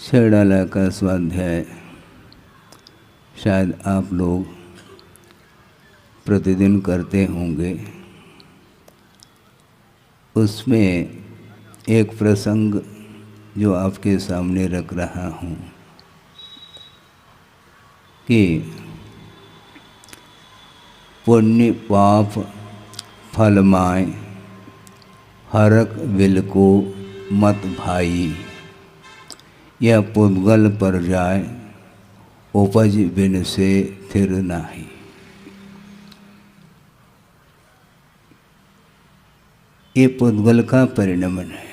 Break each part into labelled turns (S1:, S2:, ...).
S1: छेड़ाला का स्वाध्याय शायद आप लोग प्रतिदिन करते होंगे। उसमें एक प्रसंग जो आपके सामने रख रहा हूँ कि पुण्य पाप फलमाए हरक विल को मत भाई, यह पुद्गल पर जाए उपज बिन से थिर नाही। ये पुद्गल का परिणमन है।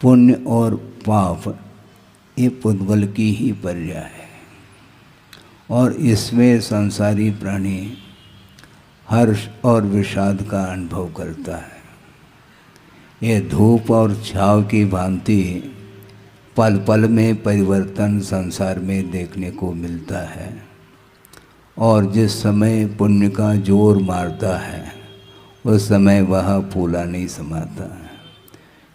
S1: पुण्य और पाप ये पुद्गल की ही पर्याय है और इसमें संसारी प्राणी हर्ष और विषाद का अनुभव करता है। ये धूप और छाव की भांति पल पल में परिवर्तन संसार में देखने को मिलता है और जिस समय पुण्य का जोर मारता है उस समय वह फूला नहीं समाता है,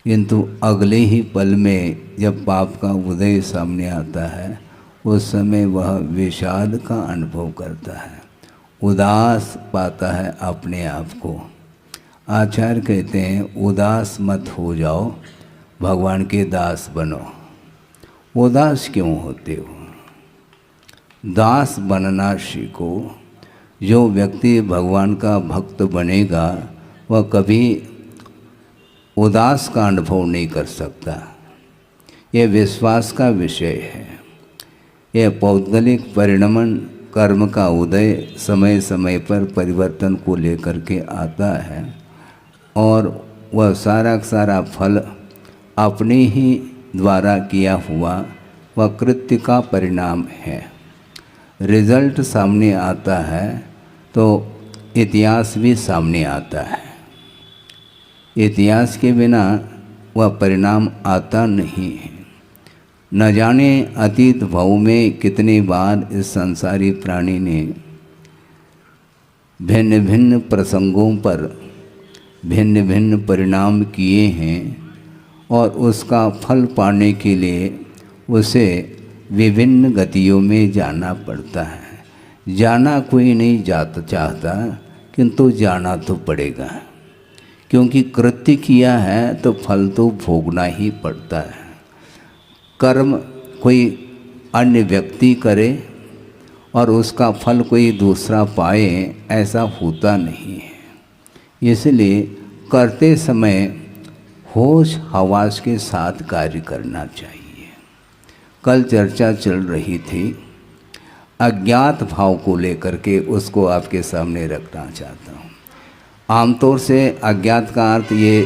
S1: किंतु अगले ही पल में जब पाप का उदय सामने आता है उस समय वह विषाद का अनुभव करता है, उदास पाता है अपने आप को। आचार्य कहते हैं उदास मत हो जाओ, भगवान के दास बनो। उदास क्यों होते हो? दास बनना सीखो। जो व्यक्ति भगवान का भक्त बनेगा वह कभी उदास का अनुभव नहीं कर सकता। यह विश्वास का विषय है। यह पौद्गलिक परिणमन कर्म का उदय समय समय पर परिवर्तन को लेकर के आता है और वह सारा सारा फल अपने ही द्वारा किया हुआ वह कृत्य का परिणाम है। रिजल्ट सामने आता है तो इतिहास भी सामने आता है। इतिहास के बिना वह परिणाम आता नहीं है। न जाने अतीत भाव में कितने बार इस संसारी प्राणी ने भिन्न भिन्न प्रसंगों पर भिन्न भिन्न परिणाम किए हैं और उसका फल पाने के लिए उसे विभिन्न गतियों में जाना पड़ता है। जाना कोई नहीं चाहता, किंतु जाना तो पड़ेगा, क्योंकि कृत्य किया है तो फल तो भोगना ही पड़ता है। कर्म कोई अन्य व्यक्ति करे और उसका फल कोई दूसरा पाए, ऐसा होता नहीं है। इसलिए करते समय होश हवास के साथ कार्य करना चाहिए। कल चर्चा चल रही थी अज्ञात भाव को लेकर के, उसको आपके सामने रखना चाहता हूँ। आमतौर से अज्ञात का अर्थ ये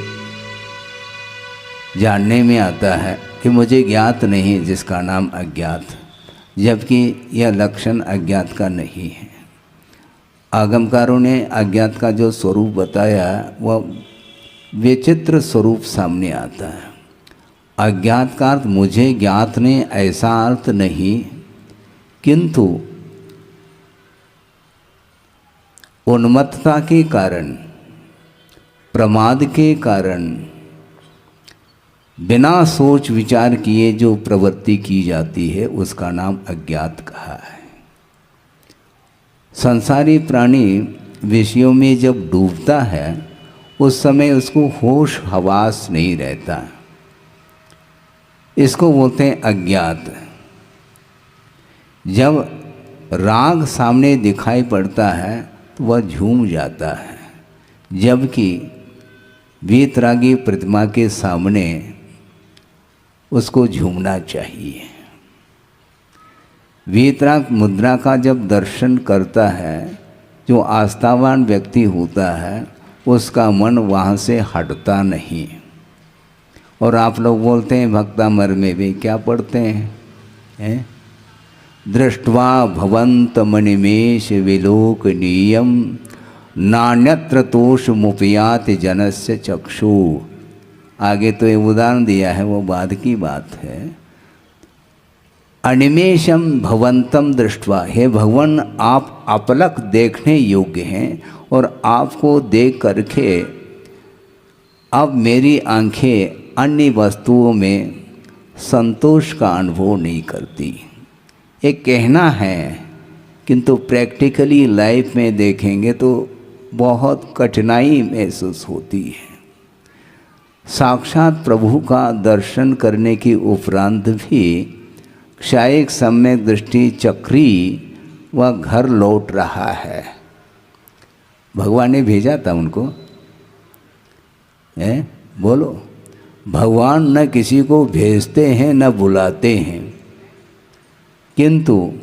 S1: जानने में आता है कि मुझे ज्ञात नहीं जिसका नाम अज्ञात, जबकि यह लक्षण अज्ञात का नहीं है। आगमकारों ने अज्ञात का जो स्वरूप बताया वह विचित्र स्वरूप सामने आता है। अज्ञात का अर्थ मुझे ज्ञात ने ऐसा अर्थ नहीं, किंतु उन्मत्तता के कारण, प्रमाद के कारण, बिना सोच विचार किए जो प्रवृत्ति की जाती है उसका नाम अज्ञात कहा है। संसारी प्राणी विषयों में जब डूबता है उस समय उसको होश हवास नहीं रहता, इसको बोलते हैं अज्ञात। जब राग सामने दिखाई पड़ता है तो वह झूम जाता है, जबकि वीतरागी प्रतिमा के सामने उसको झूमना चाहिए। वीतराग मुद्रा का जब दर्शन करता है, जो आस्थावान व्यक्ति होता है उसका मन वहाँ से हटता नहीं। और आप लोग बोलते हैं भक्तामर में भी क्या पढ़ते हैं? दृष्ट्वा भवंत मणिमेश विलोकनीयम नान्यत्र तोष मुपयात जनस्य चक्षु। आगे तो ये उदाहरण दिया है, वो बाद की बात है। अनिमेषम भवंतम दृष्ट्वा, हे भगवान आप अपलक देखने योग्य हैं और आपको देख करके अब मेरी आंखें अन्य वस्तुओं में संतोष का अनुभव नहीं करती। ये कहना है, किंतु प्रैक्टिकली लाइफ में देखेंगे तो बहुत कठिनाई महसूस होती है। साक्षात प्रभु का दर्शन करने के उपरांत भी क्षायिक सम्यक दृष्टि चक्री वह घर लौट रहा है। भगवान ने भेजा था उनको, है बोलो। भगवान न किसी को भेजते हैं न बुलाते हैं, किंतु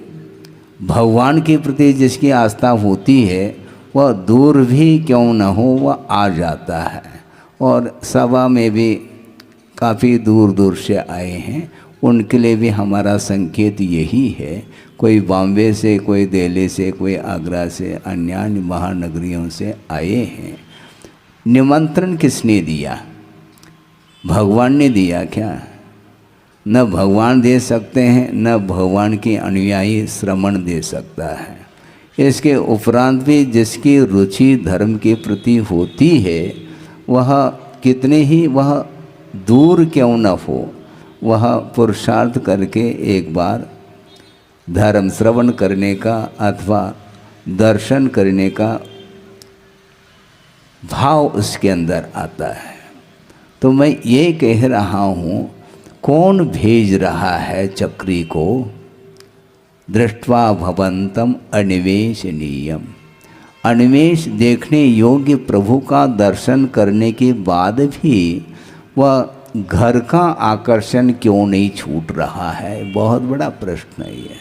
S1: भगवान के प्रति जिसकी आस्था होती है वह दूर भी क्यों न हो वह आ जाता है। और सभा में भी काफ़ी दूर दूर से आए हैं, उनके लिए भी हमारा संकेत यही है। कोई बॉम्बे से, कोई दिल्ली से, कोई आगरा से, अन्य महानगरियों से आए हैं। निमंत्रण किसने दिया? भगवान ने दिया क्या? न भगवान दे सकते हैं, न भगवान के अनुयायी श्रवण दे सकता है। इसके उपरांत भी जिसकी रुचि धर्म के प्रति होती है वह कितने ही वह दूर क्यों न हो, वह पुरुषार्थ करके एक बार धर्म श्रवण करने का अथवा दर्शन करने का भाव उसके अंदर आता है। तो मैं ये कह रहा हूँ, कौन भेज रहा है चक्री को? दृष्ट्वा भवंतम अन्वेषणीयम। अन्वेष देखने योग्य प्रभु का दर्शन करने के बाद भी वह घर का आकर्षण क्यों नहीं छूट रहा है? बहुत बड़ा प्रश्न है ये।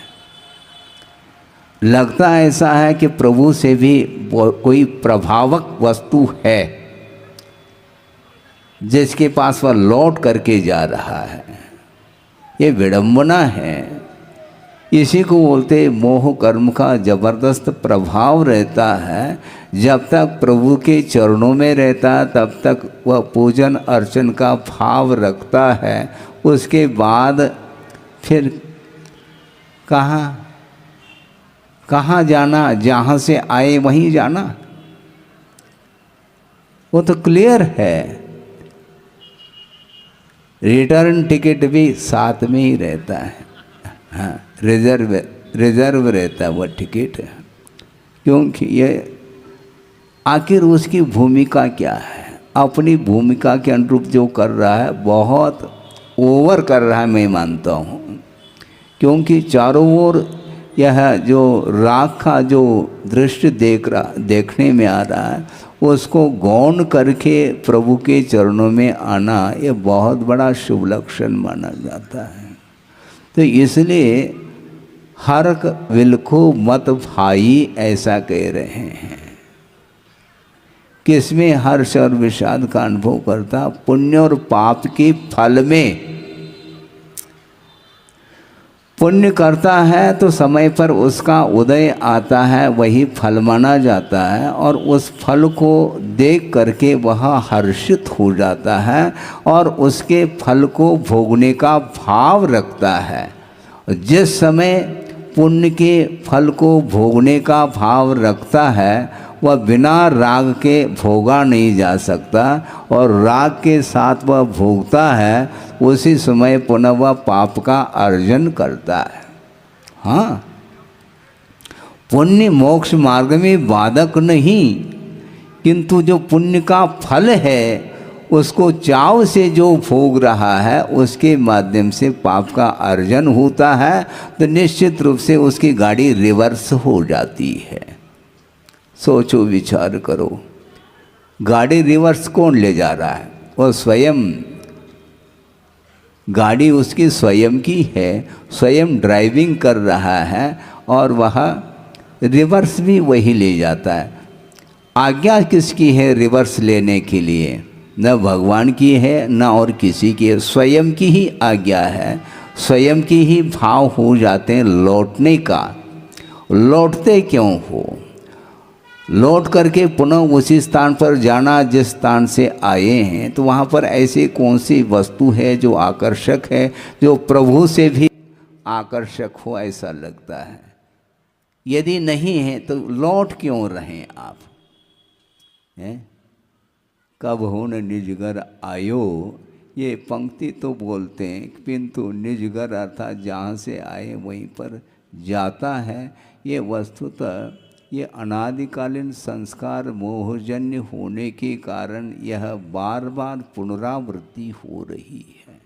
S1: लगता ऐसा है कि प्रभु से भी कोई प्रभावक वस्तु है जिसके पास वह लौट करके जा रहा है। ये विडंबना है। इसी को बोलते मोह कर्म का जबरदस्त प्रभाव रहता है। जब तक प्रभु के चरणों में रहता है तब तक वह पूजन अर्चन का भाव रखता है। उसके बाद फिर कहाँ जाना? जहाँ से आए वहीं जाना, वो तो क्लियर है। रिटर्न टिकट भी साथ में ही रहता है। हाँ, रिजर्व रहता है वह टिकट, क्योंकि ये आखिर उसकी भूमिका क्या है? अपनी भूमिका के अनुरूप जो कर रहा है बहुत ओवर कर रहा है, मैं मानता हूँ। क्योंकि चारों ओर यह जो राग का जो दृश्य देखने में आ रहा है, उसको गौण करके प्रभु के चरणों में आना ये बहुत बड़ा शुभ लक्षण माना जाता है। तो इसलिए हर्क विलखो मत भाई ऐसा कह रहे हैं। किसमें हर्ष और विषाद का अनुभव करता? पुण्य और पाप के फल में। पुण्य करता है तो समय पर उसका उदय आता है, वही फल माना जाता है, और उस फल को देख करके वह हर्षित हो जाता है और उसके फल को भोगने का भाव रखता है। जिस समय पुण्य के फल को भोगने का भाव रखता है वह बिना राग के भोगा नहीं जा सकता, और राग के साथ वह भोगता है, उसी समय पुनः वह पाप का अर्जन करता है। हाँ, पुण्य मोक्ष मार्ग में बाधक नहीं, किंतु जो पुण्य का फल है उसको चाव से जो भोग रहा है उसके माध्यम से पाप का अर्जन होता है, तो निश्चित रूप से उसकी गाड़ी रिवर्स हो जाती है। सोचो, विचार करो, गाड़ी रिवर्स कौन ले जा रहा है? वो स्वयं। गाड़ी उसकी स्वयं की है, स्वयं ड्राइविंग कर रहा है, और वह रिवर्स भी वही ले जाता है। आज्ञा किसकी है रिवर्स लेने के लिए? न भगवान की है न और किसी की है, स्वयं की ही आज्ञा है। स्वयं की ही भाव हो जाते हैं लौटने का। लौटते क्यों हो? लौट करके पुनः उसी स्थान पर जाना जिस स्थान से आए हैं। तो वहाँ पर ऐसी कौन सी वस्तु है जो आकर्षक है, जो प्रभु से भी आकर्षक हो? ऐसा लगता है। यदि नहीं है तो लौट क्यों रहें आप? हैं? कब हो न निज घर आयो, ये पंक्ति तो बोलते हैं, किंतु निज घर अर्थात जहाँ से आए वहीं पर जाता है। ये वस्तुतः ये अनादिकालीन संस्कार मोहजन्य होने के कारण यह बार बार पुनरावृत्ति हो रही है।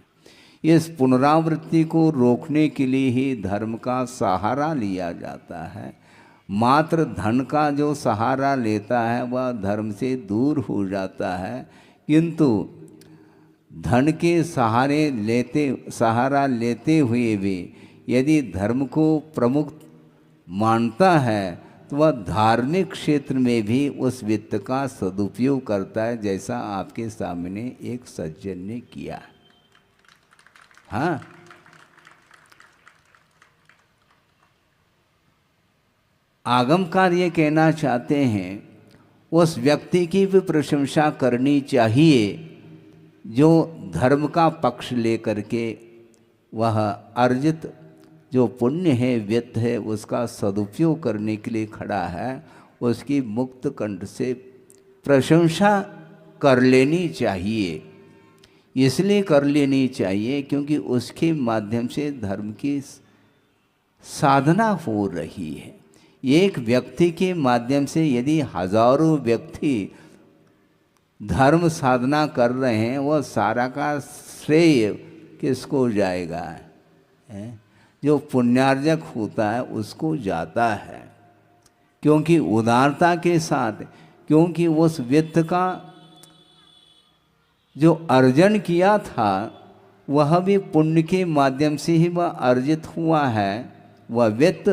S1: इस पुनरावृत्ति को रोकने के लिए ही धर्म का सहारा लिया जाता है। मात्र धन का जो सहारा लेता है वह धर्म से दूर हो जाता है, किंतु धन के सहारा लेते हुए भी यदि धर्म को प्रमुख मानता है तो वह धार्मिक क्षेत्र में भी उस वित्त का सदुपयोग करता है, जैसा आपके सामने एक सज्जन ने किया। हाँ, आगमकार ये कहना चाहते हैं उस व्यक्ति की भी प्रशंसा करनी चाहिए जो धर्म का पक्ष लेकर के वह अर्जित जो पुण्य है, वित्त है, उसका सदुपयोग करने के लिए खड़ा है। उसकी मुक्त कंठ से प्रशंसा कर लेनी चाहिए। इसलिए कर लेनी चाहिए क्योंकि उसके माध्यम से धर्म की साधना हो रही है। एक व्यक्ति के माध्यम से यदि हजारों व्यक्ति धर्म साधना कर रहे हैं, वह सारा का श्रेय किसको जाएगा? जो पुण्यार्जक होता है उसको जाता है, क्योंकि उदारता के साथ, क्योंकि उस वित्त का जो अर्जन किया था वह भी पुण्य के माध्यम से ही वह अर्जित हुआ है वह वित्त,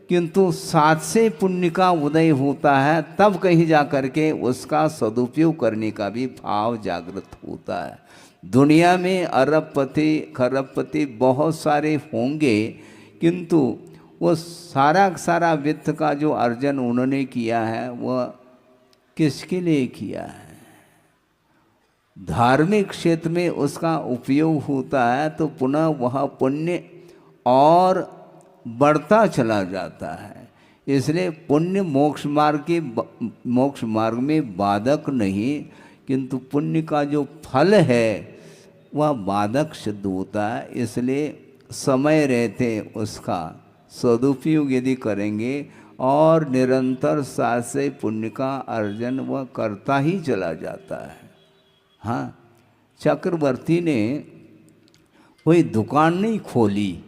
S1: किंतु साथ से पुण्य का उदय होता है तब कहीं जा कर के उसका सदुपयोग करने का भी भाव जागृत होता है। दुनिया में अरबपति खरबपति बहुत सारे होंगे, किंतु वो सारा वित्त का जो अर्जन उन्होंने किया है वह किसके लिए किया है? धार्मिक क्षेत्र में उसका उपयोग होता है तो पुनः वह पुण्य और बढ़ता चला जाता है। इसलिए पुण्य मोक्ष मार्ग में बाधक नहीं, किंतु पुण्य का जो फल है वह बाधक सिद्ध होता है। इसलिए समय रहते उसका सदुपयोग यदि करेंगे और निरंतर साथ से पुण्य का अर्जन वह करता ही चला जाता है। हाँ, चक्रवर्ती ने कोई दुकान नहीं खोली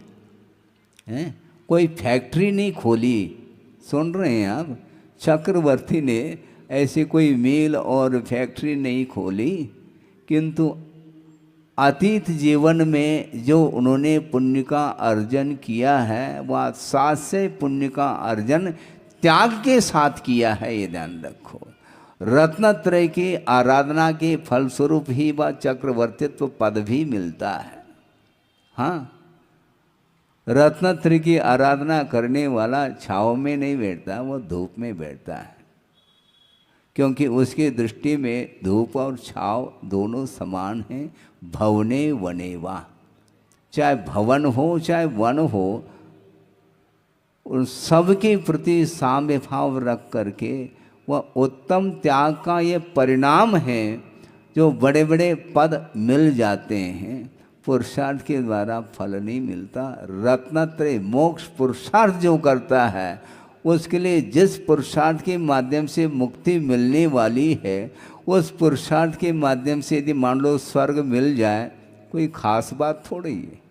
S1: है, कोई फैक्ट्री नहीं खोली। सुन रहे हैं आप? चक्रवर्ती ने ऐसे कोई मिल और फैक्ट्री नहीं खोली, किंतु अतीत जीवन में जो उन्होंने पुण्य का अर्जन किया है वह साथ से पुण्य का अर्जन त्याग के साथ किया है। ये ध्यान रखो, रत्नत्रय की आराधना के फलस्वरूप ही वह चक्रवर्तित्व पद भी मिलता है। हाँ, रत्नत्रय की आराधना करने वाला छाँव में नहीं बैठता, वह धूप में बैठता है, क्योंकि उसकी दृष्टि में धूप और छाँव दोनों समान हैं। भवने वने वा, चाहे भवन हो चाहे वन हो, उन सबके प्रति साम्य भाव रख करके वह उत्तम त्याग का ये परिणाम है। जो बड़े बड़े पद मिल जाते हैं, पुरुषार्थ के द्वारा फल नहीं मिलता। रत्नत्रय मोक्ष पुरुषार्थ जो करता है उसके लिए जिस पुरुषार्थ के माध्यम से मुक्ति मिलने वाली है, उस पुरुषार्थ के माध्यम से यदि मान लो स्वर्ग मिल जाए, कोई खास बात थोड़ी है।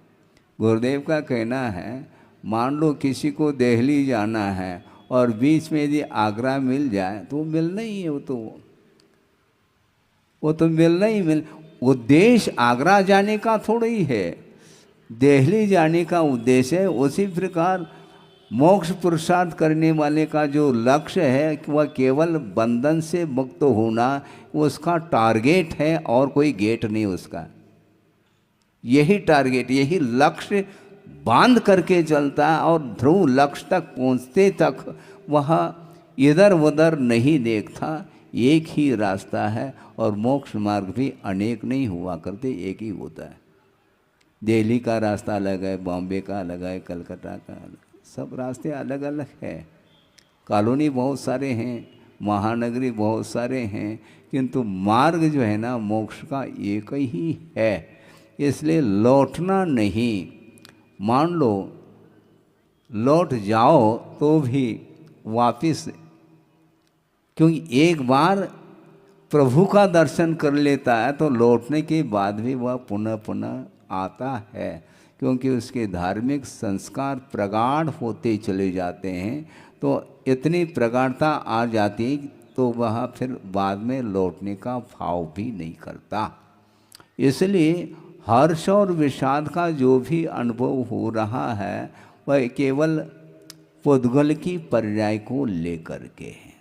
S1: गुरुदेव का कहना है, मान लो किसी को दिल्ली जाना है और बीच में यदि आगरा मिल जाए तो मिलना ही है। वो तो मिलना ही मिल। उद्देश्य आगरा जाने का थोड़ा ही है, दिल्ली जाने का उद्देश्य है। उसी प्रकार मोक्ष पुरुषार्थ करने वाले का जो लक्ष्य है वह केवल बंधन से मुक्त होना, उसका टारगेट है और कोई गेट नहीं उसका। यही टारगेट, यही लक्ष्य बांध करके चलता है और ध्रुव लक्ष्य तक पहुँचते तक वह इधर उधर नहीं देखता। एक ही रास्ता है और मोक्ष मार्ग भी अनेक नहीं हुआ करते, एक ही होता है। दिल्ली का रास्ता अलग है, बॉम्बे का अलग है, कलकत्ता का अलग, सब रास्ते अलग अलग है। कॉलोनी बहुत सारे हैं, महानगरी बहुत सारे हैं, किंतु मार्ग जो है ना मोक्ष का एक ही है। इसलिए लौटना नहीं। मान लो लौट जाओ तो भी वापिस, क्योंकि एक बार प्रभु का दर्शन कर लेता है तो लौटने के बाद भी वह पुनः पुनः आता है, क्योंकि उसके धार्मिक संस्कार प्रगाढ़ होते चले जाते हैं। तो इतनी प्रगाढ़ता आ जाती तो वह फिर बाद में लौटने का भाव भी नहीं करता। इसलिए हर्ष और विषाद का जो भी अनुभव हो रहा है वह केवल पौद्गल की पर्याय को लेकर के है।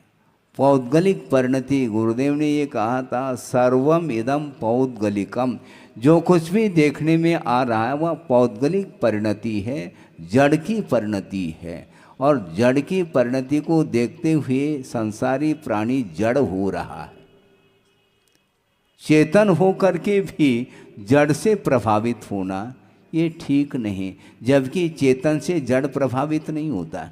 S1: पौद्गलिक परिणति, गुरुदेव ने ये कहा था, सर्वम इदम पौद्गलिकम। जो कुछ भी देखने में आ रहा है वह पौद्गलिक परिणति है, जड़ की परिणति है। और जड़ की परिणति को देखते हुए संसारी प्राणी जड़ हो रहा है। चेतन होकर के भी जड़ से प्रभावित होना ये ठीक नहीं, जबकि चेतन से जड़ प्रभावित नहीं होता।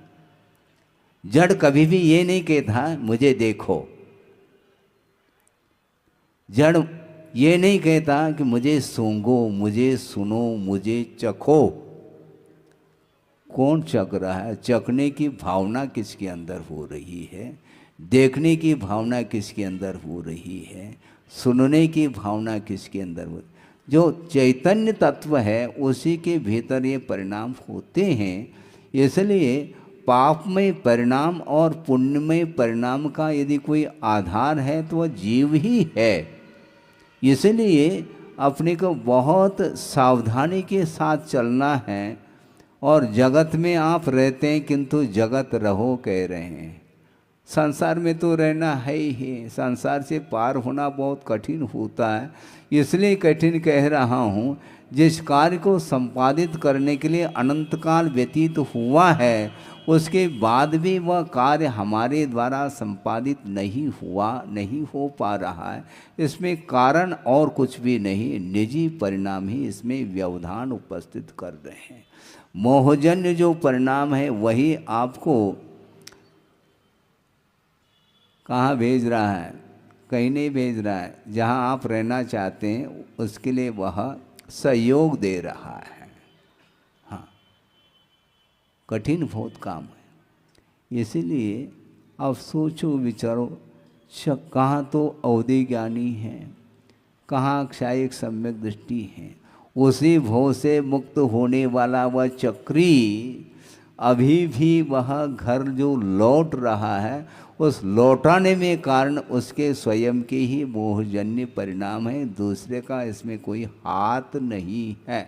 S1: जड़ कभी भी ये नहीं कहता मुझे देखो, जड़ ये नहीं कहता कि मुझे सूंघो, मुझे सुनो, मुझे चखो। कौन चख रहा है? चखने की भावना किसके अंदर हो रही है? देखने की भावना किसके अंदर हो रही है? सुनने की भावना किसके अंदर हो? जो चैतन्य तत्व है उसी के भीतर ये परिणाम होते हैं। इसलिए पापमय परिणाम और पुण्यमय परिणाम का यदि कोई आधार है तो वह जीव ही है। इसलिए अपने को बहुत सावधानी के साथ चलना है। और जगत में आप रहते हैं किंतु जगत रहो कह रहे हैं। संसार में तो रहना है ही, संसार से पार होना बहुत कठिन होता है। इसलिए कठिन कह रहा हूँ, जिस कार्य को संपादित करने के लिए अनंत काल व्यतीत हुआ है उसके बाद भी वह कार्य हमारे द्वारा संपादित नहीं हो पा रहा है। इसमें कारण और कुछ भी नहीं, निजी परिणाम ही इसमें व्यवधान उपस्थित कर रहे हैं। मोहजन्य जो परिणाम है वही आपको कहाँ भेज रहा है? कहीं नहीं भेज रहा है। जहाँ आप रहना चाहते हैं उसके लिए वह सहयोग दे रहा है। हाँ, कठिन बहुत काम है। इसीलिए अब सोचो विचारो, कहाँ तो अवधि ज्ञानी है, कहाँ क्षायिक सम्यक दृष्टि है। उसी भव से मुक्त होने वाला वह चक्री अभी भी वह घर जो लौट रहा है, उस लौटाने में कारण उसके स्वयं के ही मोहजन्य परिणाम है, दूसरे का इसमें कोई हाथ नहीं है।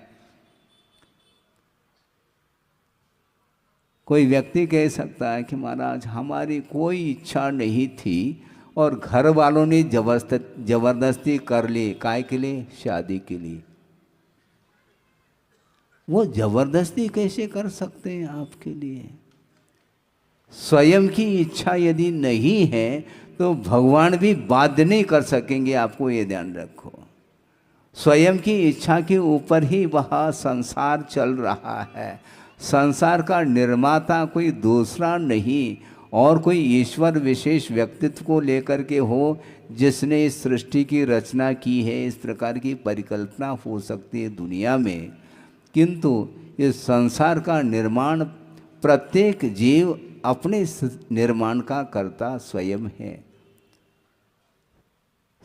S1: कोई व्यक्ति कह सकता है कि महाराज हमारी कोई इच्छा नहीं थी और घर वालों ने जबरदस्ती कर ली, काय के लिए? शादी के लिए। वो जबरदस्ती कैसे कर सकते हैं आपके लिए? स्वयं की इच्छा यदि नहीं है तो भगवान भी बाध्य नहीं कर सकेंगे, आपको ये ध्यान रखो। स्वयं की इच्छा के ऊपर ही वह संसार चल रहा है। संसार का निर्माता कोई दूसरा नहीं और कोई ईश्वर विशेष व्यक्तित्व को लेकर के हो जिसने इस सृष्टि की रचना की है। इस प्रकार की परिकल्पना हो सकती है दुनिया में, किंतु इस संसार का निर्माण प्रत्येक जीव अपने निर्माण का कर्ता स्वयं है।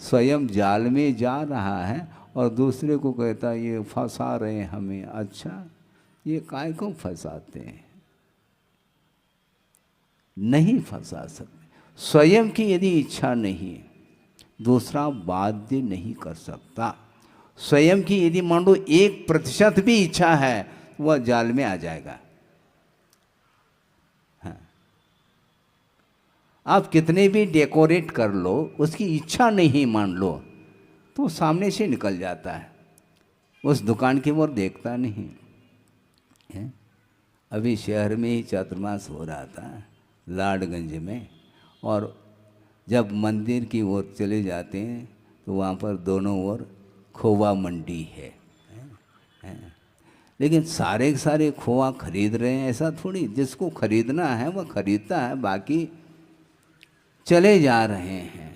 S1: स्वयं जाल में जा रहा है और दूसरे को कहता है ये फंसा रहे हैं हमें। अच्छा, ये काय को फंसाते हैं? नहीं फंसा सकते। स्वयं की यदि इच्छा नहीं, दूसरा बाध्य नहीं कर सकता। स्वयं की यदि मान लो 1% भी इच्छा है, वह जाल में आ जाएगा। हाँ। आप कितने भी डेकोरेट कर लो, उसकी इच्छा नहीं मान लो तो सामने से निकल जाता है, उस दुकान की ओर देखता नहीं है। अभी शहर में ही चातुर्मास हो रहा था लाडगंज में, और जब मंदिर की ओर चले जाते हैं तो वहाँ पर दोनों ओर खोवा मंडी है। लेकिन सारे के सारे खोवा खरीद रहे हैं ऐसा थोड़ी, जिसको खरीदना है वह खरीदता है, बाकी चले जा रहे हैं।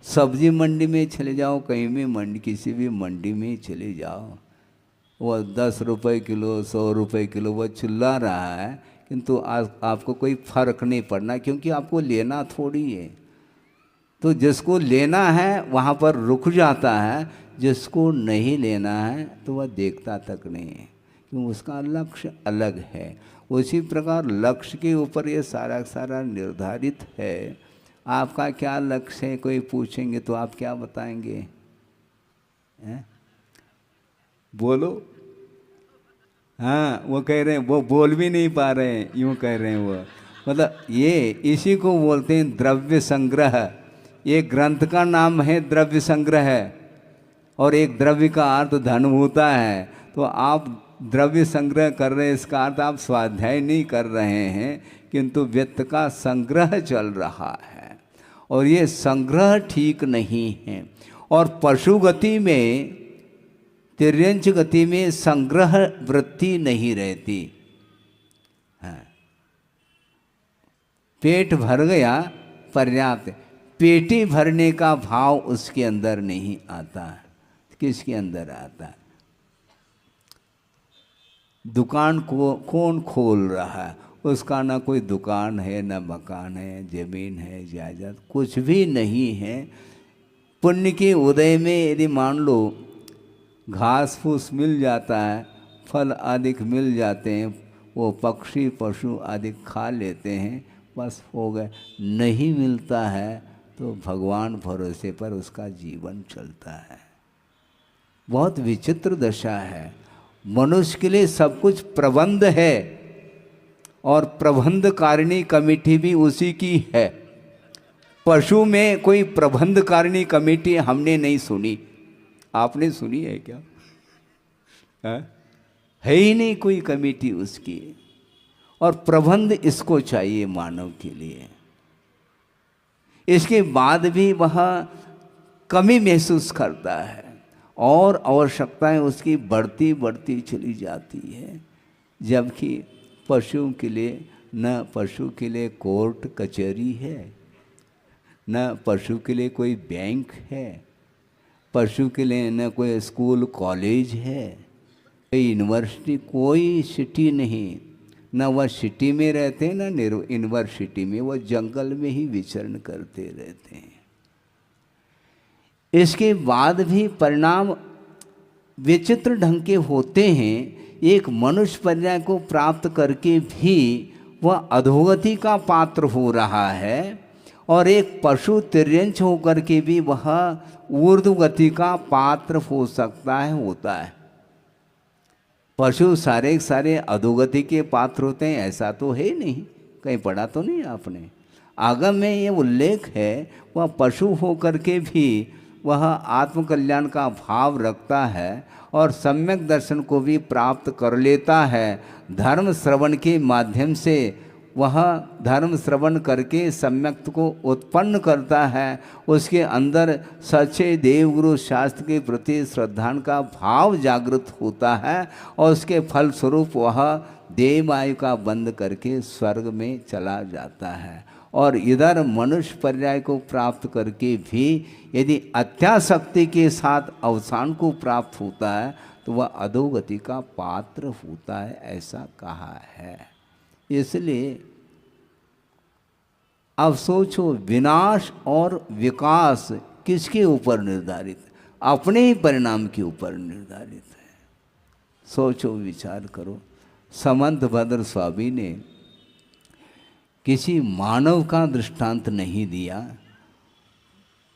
S1: सब्जी मंडी में चले जाओ, कहीं भी मंडी, किसी भी मंडी में चले जाओ, वो 10 रुपये किलो, 100 रुपये किलो वो चिल्ला रहा है, किंतु आपको कोई फर्क नहीं पड़ना, क्योंकि आपको लेना थोड़ी है। तो जिसको लेना है वहाँ पर रुक जाता है, जिसको नहीं लेना है तो वह देखता तक नहीं है, क्योंकि उसका लक्ष्य अलग है। उसी प्रकार लक्ष्य के ऊपर ये सारा सारा निर्धारित है। आपका क्या लक्ष्य है, कोई पूछेंगे तो आप क्या बताएंगे? बोलो। हाँ, वो कह रहे हैं, वो बोल भी नहीं पा रहे हैं, यूँ कह रहे हैं वो। मतलब ये इसी को बोलते हैं द्रव्य संग्रह। ये ग्रंथ का नाम है द्रव्य संग्रह, और एक द्रव्य का अर्थ धन होता है। तो आप द्रव्य संग्रह कर रहे हैं, इसका अर्थ आप स्वाध्याय नहीं कर रहे हैं, किंतु वित्त का संग्रह चल रहा है, और ये संग्रह ठीक नहीं है। और पशु गति में, तिर्यंच गति में संग्रह वृत्ति नहीं रहती। हाँ, पेट भर गया पर्याप्त, पेटी भरने का भाव उसके अंदर नहीं आता। किसके अंदर आता है? दुकान को कौन खोल रहा है? उसका ना कोई दुकान है, ना मकान है, जमीन है, जायदाद कुछ भी नहीं है। पुण्य के उदय में यदि मान लो घास फूस मिल जाता है, फल आदि मिल जाते हैं, वो पक्षी पशु आदि खा लेते हैं, बस हो गए। नहीं मिलता है तो भगवान भरोसे पर उसका जीवन चलता है। बहुत विचित्र दशा है। मनुष्य के लिए सब कुछ प्रबंध है, और प्रबंध कारिणी कमेटी भी उसी की है। पशु में कोई प्रबंध कारिणी कमेटी हमने नहीं सुनी। आपने सुनी है क्या? है ही नहीं कोई कमेटी उसकी। और प्रबंध इसको चाहिए मानव के लिए। इसके बाद भी वह कमी महसूस करता है, और आवश्यकताएं उसकी बढ़ती बढ़ती चली जाती है। जबकि पशुओं के लिए न पशु के लिए कोर्ट कचहरी है, न पशु के लिए कोई बैंक है, पशु के लिए न कोई स्कूल कॉलेज है, कोई यूनिवर्सिटी, कोई सिटी नहीं। न वह सिटी में रहते हैं, न यूनिवर्सिटी में, वह जंगल में ही विचरण करते रहते हैं। इसके बाद भी परिणाम विचित्र ढंग के होते हैं। एक मनुष्य पर्याय को प्राप्त करके भी वह अधोगति का पात्र हो रहा है, और एक पशु तिर्यंच होकर के भी वह ऊर्ध्वगति का पात्र हो सकता है, होता है। पशु सारे सारे अधोगति के पात्र होते हैं, ऐसा तो है नहीं। कहीं पढ़ा तो नहीं आपने? आगम में ये उल्लेख है, वह पशु होकर के भी वह आत्मकल्याण का भाव रखता है, और सम्यक दर्शन को भी प्राप्त कर लेता है। धर्म श्रवण के माध्यम से वह धर्म श्रवण करके सम्यक को उत्पन्न करता है। उसके अंदर सच्चे देवगुरु शास्त्र के प्रति श्रद्धा का भाव जागृत होता है, और उसके फलस्वरूप वह देव आयु का बंद करके स्वर्ग में चला जाता है। और इधर मनुष्य पर्याय को प्राप्त करके भी यदि अत्यासक्ति के साथ अवसान को प्राप्त होता है, तो वह अधोगति का पात्र होता है, ऐसा कहा है। इसलिए अब सोचो, विनाश और विकास किसके ऊपर निर्धारित है? अपने ही परिणाम के ऊपर निर्धारित है। सोचो, विचार करो। समंतभद्र स्वामी ने किसी मानव का दृष्टांत नहीं दिया।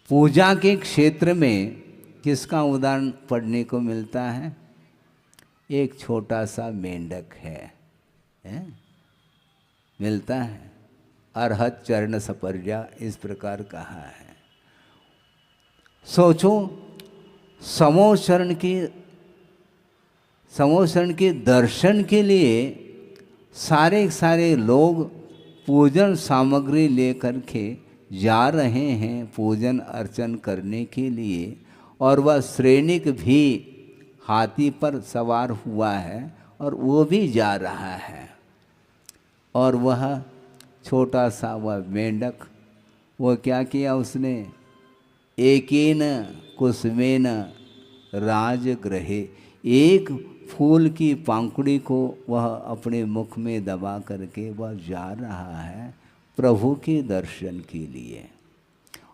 S1: पूजा के क्षेत्र में किसका उदाहरण पढ़ने को मिलता है? एक छोटा सा मेंढक है? मिलता है। अरहत चरण सपर्या, इस प्रकार कहा है। सोचो, समोचरण के दर्शन के लिए सारे लोग पूजन सामग्री लेकर के जा रहे हैं पूजन अर्चन करने के लिए, और वह सैनिक भी हाथी पर सवार हुआ है, और वो भी जा रहा है। और वह छोटा सा वह मेंढक, वो क्या किया उसने? एकेन कुसुमेन राजगृहे, एक फूल की पंखुड़ी को वह अपने मुख में दबा करके वह जा रहा है प्रभु के दर्शन के लिए।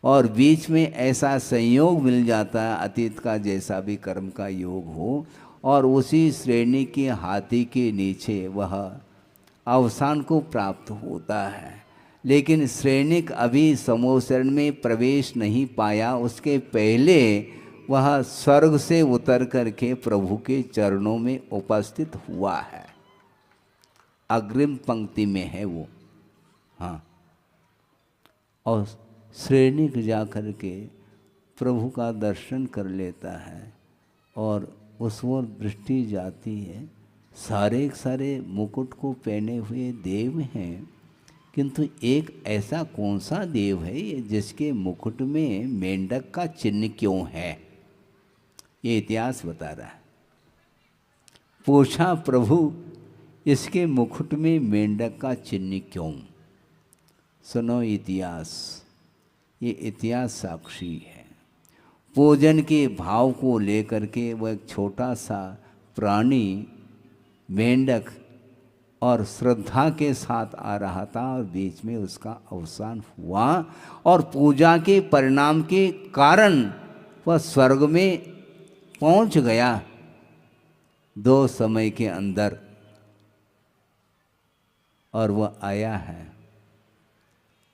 S1: और बीच में ऐसा संयोग मिल जाता है, अतीत का जैसा भी कर्म का योग हो, और उसी श्रेणी के हाथी के नीचे वह अवसान को प्राप्त होता है। लेकिन श्रेणिक अभी समोसरण में प्रवेश नहीं पाया, उसके पहले वह स्वर्ग से उतर करके प्रभु के चरणों में उपस्थित हुआ है। अग्रिम पंक्ति में है वो, हाँ। और श्रेणिक जा कर के प्रभु का दर्शन कर लेता है और उस ओर दृष्टि जाती है। सारे सारे मुकुट को पहने हुए देव हैं, किंतु एक ऐसा कौन सा देव है जिसके मुकुट में मेंढक का चिन्ह क्यों है? ये इतिहास बता रहा है। पूछा प्रभु, इसके मुकुट में मेंढक का चिन्ह क्यों? सुनो इतिहास, ये इतिहास साक्षी है। पूजन के भाव को लेकर के वह एक छोटा सा प्राणी मेंढक और श्रद्धा के साथ आ रहा था, और बीच में उसका अवसान हुआ, और पूजा के परिणाम के कारण वह स्वर्ग में पहुंच गया 2 समय के अंदर, और वह आया है।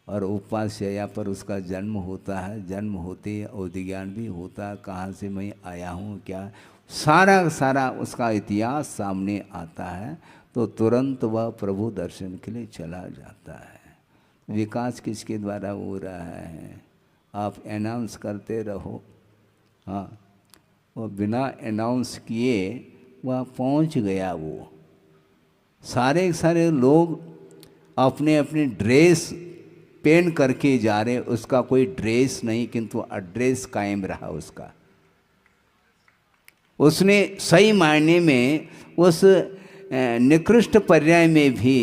S1: और उपास्या पर उसका जन्म होता है। जन्म होते अवधिज्ञान भी होता है, कहाँ से मैं आया हूँ, क्या सारा सारा उसका इतिहास सामने आता है। तो तुरंत वह प्रभु दर्शन के लिए चला जाता है। विकास किसके द्वारा हो रहा है? आप अनाउंस करते रहो, हाँ। वो बिना अनाउंस किए वह पहुंच गया। वो सारे सारे लोग अपने अपने ड्रेस पहन करके जा रहे, उसका कोई ड्रेस नहीं, किंतु एड्रेस कायम रहा उसका। उसने सही मायने में उस निकृष्ट पर्याय में भी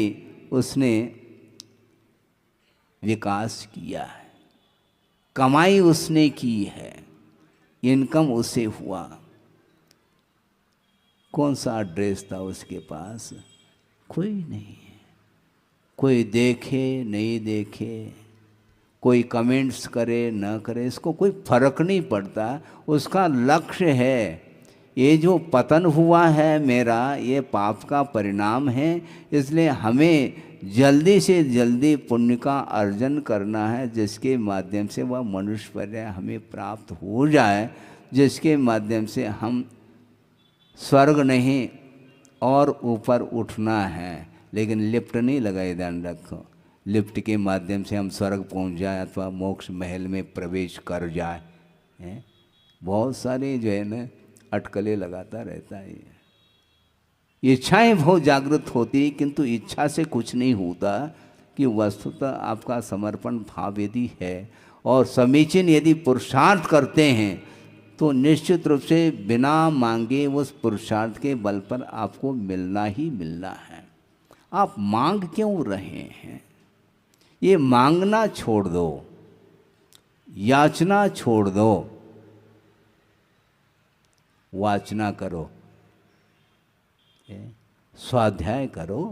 S1: उसने विकास किया है, कमाई उसने की है, इनकम उससे हुआ। कौन सा एड्रेस था उसके पास? कोई नहीं है। कोई देखे नहीं देखे, कोई कमेंट्स करे न करे, इसको कोई फर्क नहीं पड़ता। उसका लक्ष्य है, ये जो पतन हुआ है मेरा, ये पाप का परिणाम है, इसलिए हमें जल्दी से जल्दी पुण्य का अर्जन करना है, जिसके माध्यम से वह मनुष्य पर्याय हमें प्राप्त हो जाए, जिसके माध्यम से हम स्वर्ग नहीं और ऊपर उठना है। लेकिन लिफ्ट नहीं लगाए, ध्यान रखो, लिफ्ट के माध्यम से हम स्वर्ग पहुंच जाए अथवा मोक्ष महल में प्रवेश कर जाए। बहुत सारे जो है ना अटकलें लगाता रहता है। इच्छाएं बहुत जागृत होती, किंतु इच्छा से कुछ नहीं होता। कि वस्तुतः आपका समर्पण भाव यदि है और समीचीन यदि पुरुषार्थ करते हैं, तो निश्चित रूप से बिना मांगे उस पुरुषार्थ के बल पर आपको मिलना ही मिलना है। आप मांग क्यों रहे हैं? ये मांगना छोड़ दो, याचना छोड़ दो, वाचना करो, स्वाध्याय करो,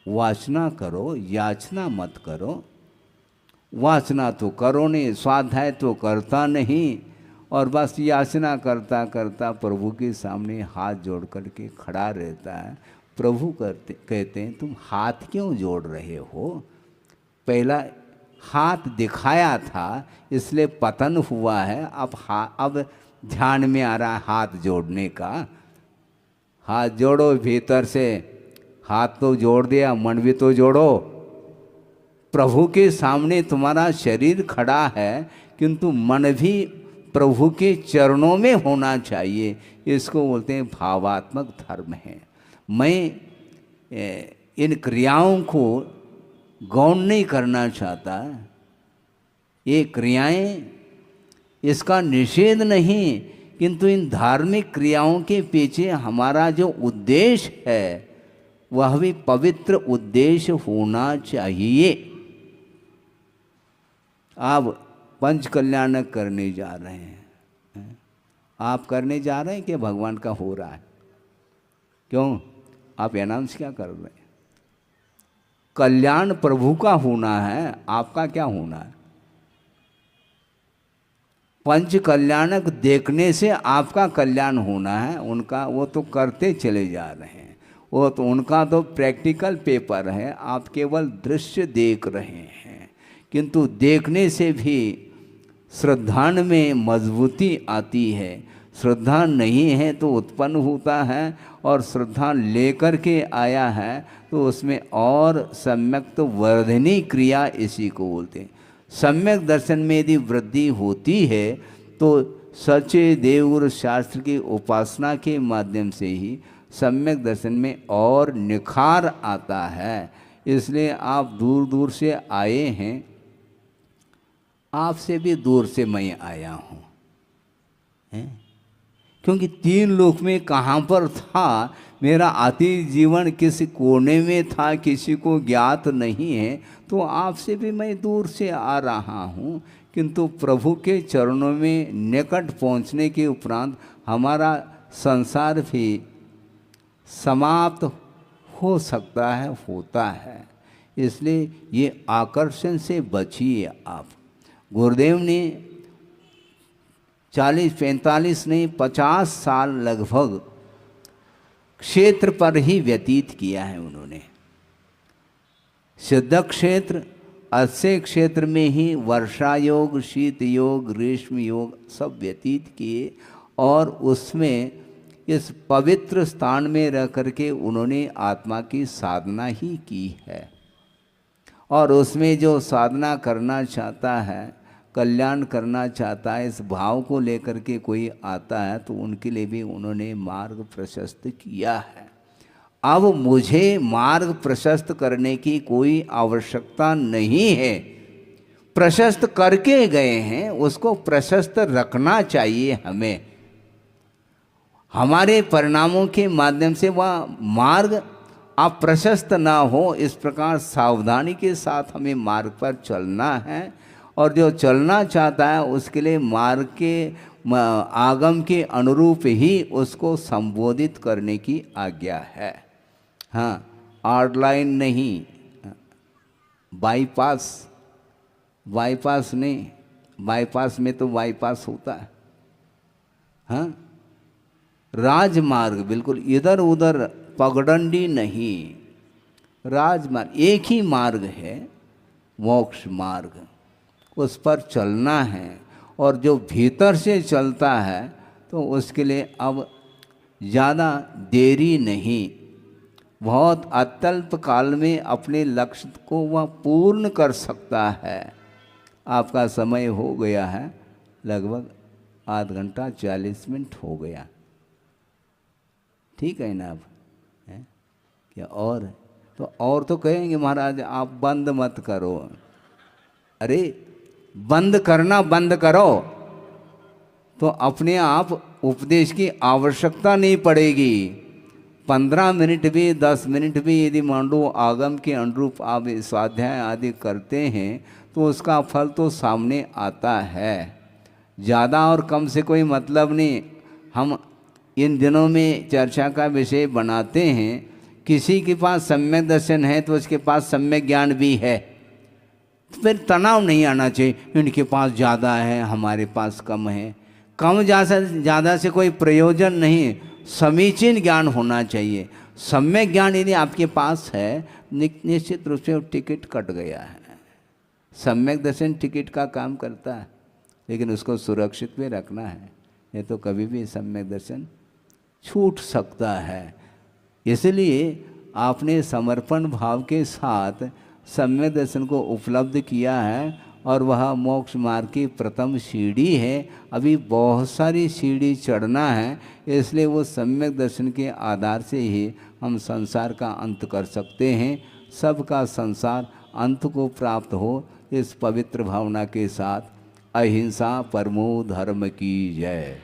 S1: वाचना करो, याचना मत करो। वाचना तो करो नहीं, स्वाध्याय तो करता नहीं, और बस याचना करता करता प्रभु के सामने हाथ जोड़ करके खड़ा रहता है। प्रभु कहते हैं तुम हाथ क्यों जोड़ रहे हो? पहला हाथ दिखाया था इसलिए पतन हुआ है, अब ध्यान में आ रहा है हाथ जोड़ने का। हाथ जोड़ो भीतर से, हाथ तो जोड़ दिया, मन भी तो जोड़ो। प्रभु के सामने तुम्हारा शरीर खड़ा है, किंतु मन भी प्रभु के चरणों में होना चाहिए। इसको बोलते हैं भावात्मक धर्म है। मैं इन क्रियाओं को गौण नहीं करना चाहता। ये क्रियाएं, इसका निषेध नहीं, किंतु इन धार्मिक क्रियाओं के पीछे हमारा जो उद्देश्य है वह भी पवित्र उद्देश्य होना चाहिए। अब पंच कल्याणक करने जा रहे हैं। आप करने जा रहे हैं कि भगवान का हो रहा है? क्यों आप अनाउंस क्या कर रहे हैं? कल्याण प्रभु का होना है, आपका क्या होना है? पंच कल्याणक देखने से आपका कल्याण होना है, उनका वो तो करते चले जा रहे हैं, वो तो उनका तो प्रैक्टिकल पेपर है, आप केवल दृश्य देख रहे हैं। किंतु देखने से भी श्रद्धा में मजबूती आती है। श्रद्धा नहीं है तो उत्पन्न होता है, और श्रद्धा लेकर के आया है तो उसमें और सम्यक तो वर्धनी क्रिया इसी को बोलते हैं। सम्यक दर्शन में यदि वृद्धि होती है तो सच्चे देवगुरु शास्त्र की उपासना के माध्यम से ही सम्यक दर्शन में और निखार आता है। इसलिए आप दूर दूर से आए हैं, आपसे भी दूर से मैं आया हूँ, क्योंकि तीन लोक में कहाँ पर था, मेरा अतीत जीवन किस कोने में था किसी को ज्ञात नहीं है, तो आपसे भी मैं दूर से आ रहा हूँ। किंतु प्रभु के चरणों में निकट पहुँचने के उपरांत हमारा संसार भी समाप्त हो सकता है, होता है। इसलिए ये आकर्षण से बचिए आप। गुरुदेव ने 40-45 नहीं 50 साल लगभग क्षेत्र पर ही व्यतीत किया है उन्होंने। सिद्ध क्षेत्र अस्य क्षेत्र में ही वर्षा योग, शीत योग, ग्रीष्म योग सब व्यतीत किए, और उसमें इस पवित्र स्थान में रह करके उन्होंने आत्मा की साधना ही की है। और उसमें जो साधना करना चाहता है, कल्याण करना चाहता है, इस भाव को लेकर के कोई आता है तो उनके लिए भी उन्होंने मार्ग प्रशस्त किया है। अब मुझे मार्ग प्रशस्त करने की कोई आवश्यकता नहीं है, प्रशस्त करके गए हैं, उसको प्रशस्त रखना चाहिए हमें। हमारे परिणामों के माध्यम से वह मार्ग अब प्रशस्त ना हो, इस प्रकार सावधानी के साथ हमें मार्ग पर चलना है। और जो चलना चाहता है उसके लिए मार्ग के आगम के अनुरूप ही उसको संबोधित करने की आज्ञा है। हाँ, आउटलाइन नहीं, बाईपास नहीं, बाईपास में तो बाईपास होता है। हाँ, राजमार्ग बिल्कुल इधर उधर पगडंडी नहीं, राजमार्ग एक ही मार्ग है, मोक्ष मार्ग, उस पर चलना है। और जो भीतर से चलता है तो उसके लिए अब ज़्यादा देरी नहीं, बहुत अत्यल्प काल में अपने लक्ष्य को वह पूर्ण कर सकता है। आपका समय हो गया है, लगभग आध घंटा 40 मिनट हो गया, ठीक है ना? अब है क्या? और तो कहेंगे महाराज आप बंद मत करो। अरे बंद करना बंद करो तो अपने आप उपदेश की आवश्यकता नहीं पड़ेगी। 15 मिनट भी 10 मिनट भी यदि मान लो आगम के अनुरूप आप स्वाध्याय आदि करते हैं तो उसका फल तो सामने आता है। ज़्यादा और कम से कोई मतलब नहीं। हम इन दिनों में चर्चा का विषय बनाते हैं, किसी के पास सम्यक दर्शन है तो उसके पास सम्यक ज्ञान भी है, तो फिर तनाव नहीं आना चाहिए इनके पास ज़्यादा है हमारे पास कम है। कम ज़्यादा से कोई प्रयोजन नहीं, समीचीन ज्ञान होना चाहिए। सम्यक ज्ञान यदि आपके पास है निश्चित रूप से टिकट कट गया है। सम्यक दर्शन टिकट का काम करता है, लेकिन उसको सुरक्षित भी रखना है, नहीं तो कभी भी सम्यक दर्शन छूट सकता है। इसलिए आपने समर्पण भाव के साथ सम्यक दर्शन को उपलब्ध किया है, और वह मोक्ष मार्ग की प्रथम सीढ़ी है। अभी बहुत सारी सीढ़ी चढ़ना है, इसलिए वो सम्यक दर्शन के आधार से ही हम संसार का अंत कर सकते हैं। सबका संसार अंत को प्राप्त हो, इस पवित्र भावना के साथ अहिंसा परमो धर्म की जय।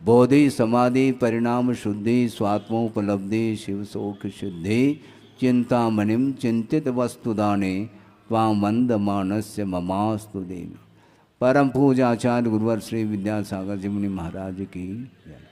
S1: बोधि समाधि परिणाम शुद्धि स्वात्मोपलब्धि शिव शोक शुद्धि चिंतामणिम चिंतित वस्तुदाने त्वामंद मानस्य ममास्तु देवी। परम पूज्य आचार्य गुरुवर श्री विद्यासागर जी मुनि महाराज की जय।